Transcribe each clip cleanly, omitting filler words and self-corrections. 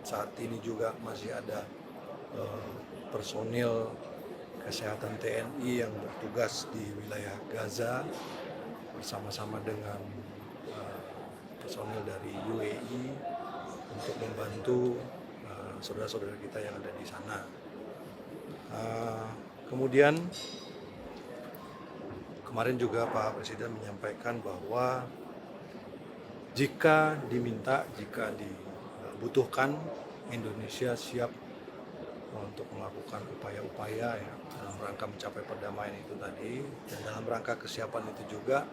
saat ini juga masih ada personil kesehatan TNI yang bertugas di wilayah Gaza bersama-sama dengan personil dari UAE untuk membantu saudara-saudara kita yang ada di sana. Kemudian kemarin juga Pak Presiden menyampaikan bahwa jika diminta, jika dibutuhkan, Indonesia siap untuk melakukan upaya-upaya ya, dalam rangka mencapai perdamaian itu tadi, dan dalam rangka kesiapan itu juga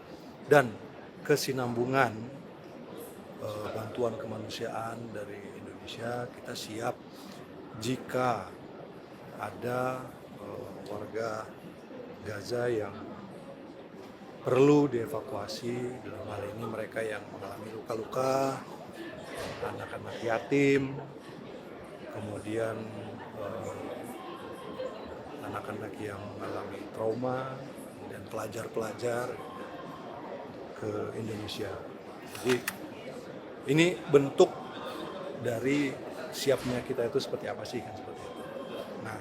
dan kesinambungan bantuan kemanusiaan dari Indonesia, kita siap jika ada warga Gaza yang perlu dievakuasi, dalam hal ini mereka yang mengalami luka-luka, anak-anak yatim, kemudian anak-anak yang mengalami trauma, dan pelajar-pelajar ke Indonesia. Jadi ini bentuk dari siapnya kita itu seperti apa sih, kan seperti itu. Nah,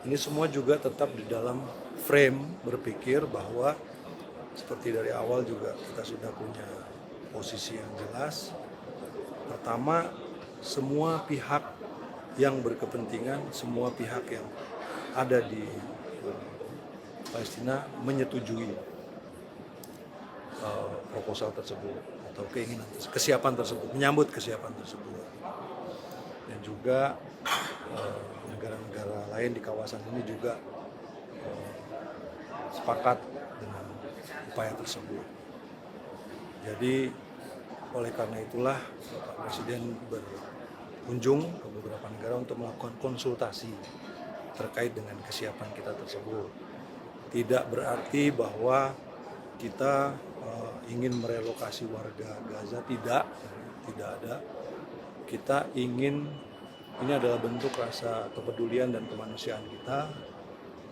ini semua juga tetap di dalam frame berpikir bahwa seperti dari awal juga kita sudah punya posisi yang jelas. Pertama, semua pihak yang berkepentingan, semua pihak yang ada di Palestina menyetujui proposal tersebut atau keinginan, kesiapan tersebut, menyambut kesiapan tersebut. Dan juga negara-negara lain di kawasan ini juga sepakat dengan upaya tersebut. Jadi oleh karena itulah Pak Presiden berkunjung ke beberapa negara untuk melakukan konsultasi terkait dengan kesiapan kita tersebut. Tidak berarti bahwa kita ingin merelokasi warga Gaza, tidak ada. Kita ingin, ini adalah bentuk rasa kepedulian dan kemanusiaan kita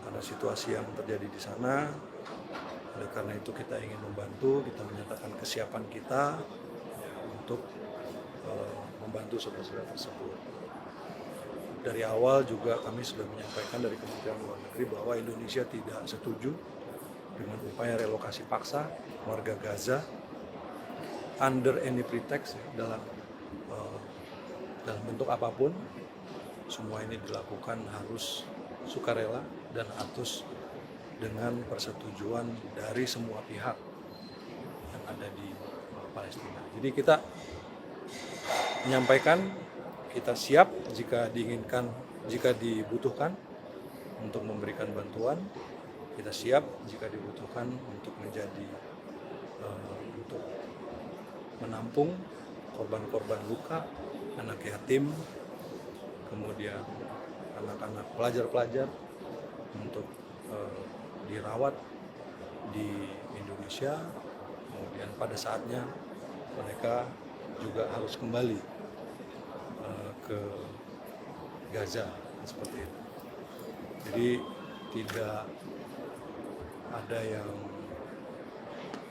karena situasi yang terjadi di sana. Oleh karena itu kita ingin membantu, kita menyatakan kesiapan kita untuk membantu saudara-saudara tersebut. Dari awal juga kami sudah menyampaikan dari Kementerian Luar Negeri bahwa Indonesia tidak setuju dengan upaya relokasi paksa warga Gaza under any pretext, dalam bentuk apapun. Semua ini dilakukan harus sukarela dan harus dengan persetujuan dari semua pihak yang ada di Palestina. Jadi kita menyampaikan kita siap jika diinginkan, jika dibutuhkan untuk memberikan bantuan. Kita siap jika dibutuhkan untuk menjadi untuk menampung korban-korban luka, anak yatim, kemudian anak-anak pelajar-pelajar untuk dirawat di Indonesia. Kemudian pada saatnya mereka juga harus kembali ke Gaza, seperti itu. Jadi tidak ada yang,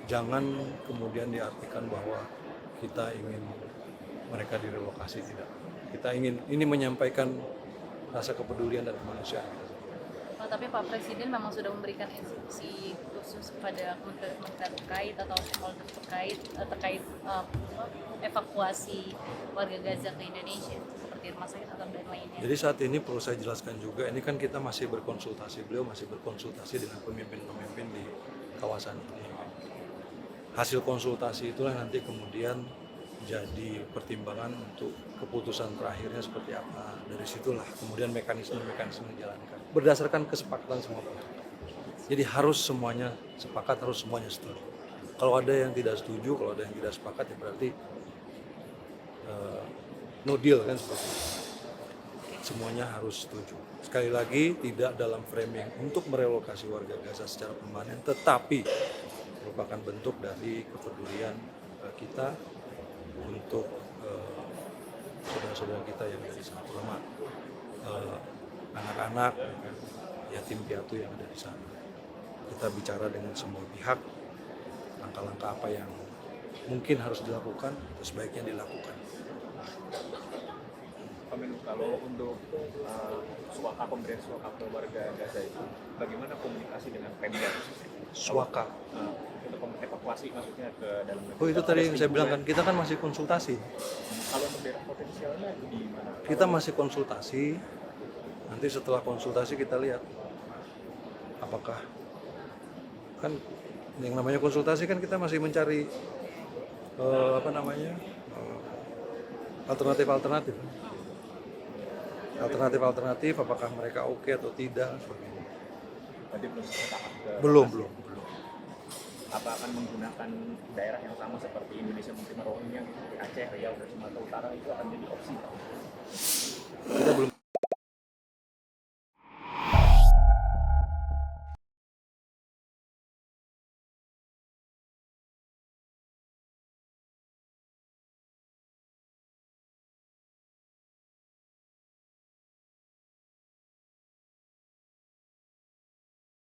jangan kemudian diartikan bahwa kita ingin mereka direlokasi, tidak. Kita ingin ini menyampaikan rasa kepedulian dan kemanusiaan. Tapi Pak Presiden memang sudah memberikan instruksi khusus kepada kementerian terkait atau stakeholder terkait evakuasi warga Gaza ke Indonesia seperti rumah sakit atau dan lainnya. Jadi saat ini perlu saya jelaskan juga, ini kan kita masih berkonsultasi, beliau masih berkonsultasi dengan pemimpin-pemimpin di kawasan ini. Hasil konsultasi itulah nanti kemudian jadi pertimbangan untuk keputusan terakhirnya seperti apa. Dari situlah kemudian mekanisme-mekanisme dijalankan berdasarkan kesepakatan semua pihak. Jadi harus semuanya sepakat, harus semuanya setuju. Kalau ada yang tidak setuju, kalau ada yang tidak sepakat, ya berarti no deal, kan seperti itu. Semuanya harus setuju. Sekali lagi, tidak dalam framing untuk merelokasi warga Gaza secara permanen, tetapi merupakan bentuk dari kepedulian kita untuk saudara-saudara kita yang ada di sana, terutama anak-anak, yatim piatu yang ada di sana. Kita bicara dengan semua pihak, langkah-langkah apa yang mungkin harus dilakukan, sebaiknya dilakukan. Pak Menlu, kalau untuk suaka pemberian suaka ke warga Gaza itu, bagaimana komunikasi dengan Pemda khususnya? Suaka. Untuk evakuasi maksudnya ke dalam negeri. Oh itu tadi yang saya bilang kan, kita kan masih konsultasi. Kalau untuk daerah potensialnya di mana? Kita masih konsultasi. Nanti setelah konsultasi kita lihat apakah kan yang namanya konsultasi kan kita masih mencari alternatif apakah mereka oke atau tidak seperti itu. Berarti belum tahap ke Belum. apa akan menggunakan daerah yang sama seperti Indonesia menerima Rohingya di Aceh, Riau, dan Sumatera Utara itu akan jadi opsi, Pak? Kita belum